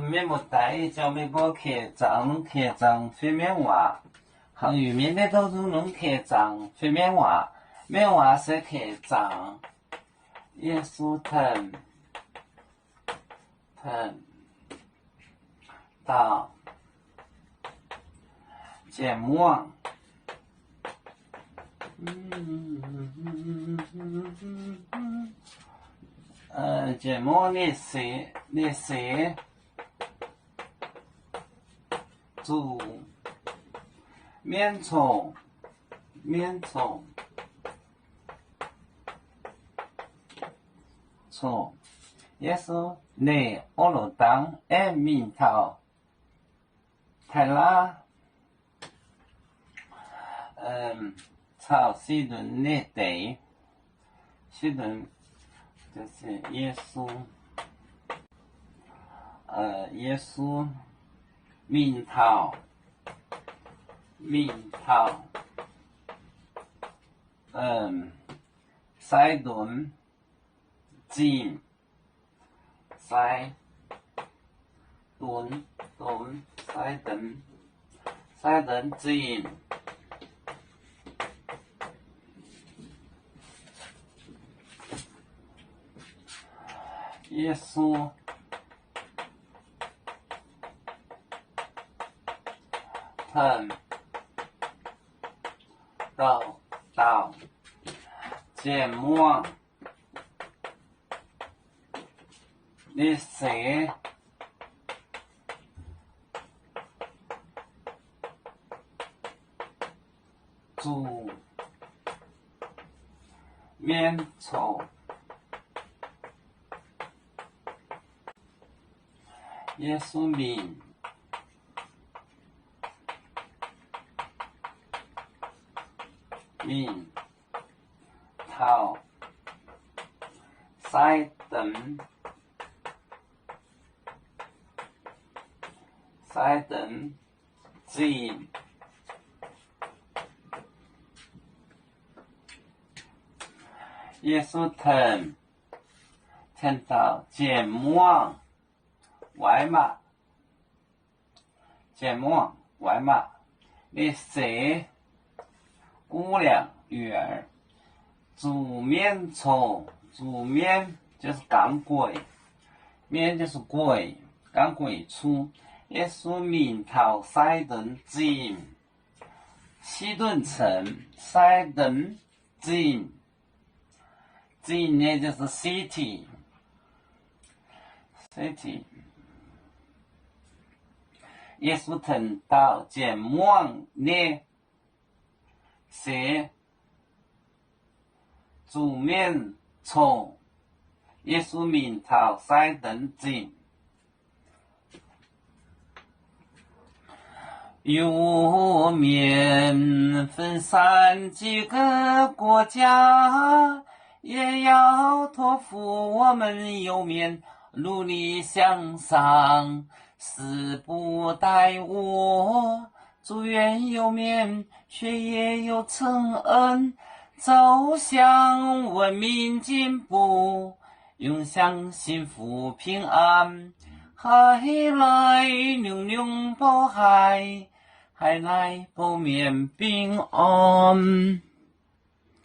面目带叫美国客长非面话，行于面的都是弄客长非面话，面话是客长，耶稣疼到节目。节目历史主面从也是你俄罗当名头太拉草西顿内地西顿就是耶稣名头塞顿进塞顿进耶稣疼到节目历史主面从耶稣名头塞等进耶稣疼到节目外嘛历史姑娘女儿主面就是赶鬼，面就是鬼，赶鬼出。耶稣名头塞顿进，西顿城塞顿进呢就是 city。耶稣疼到节目呢是主面从耶稣名头塞顿进。有面分散几个国家，也要托付我们有面努力向上，死不怠惰，祝愿有面学业有成恩，走向文明进步，永享幸福平安。海来永永保海，海来保面平安。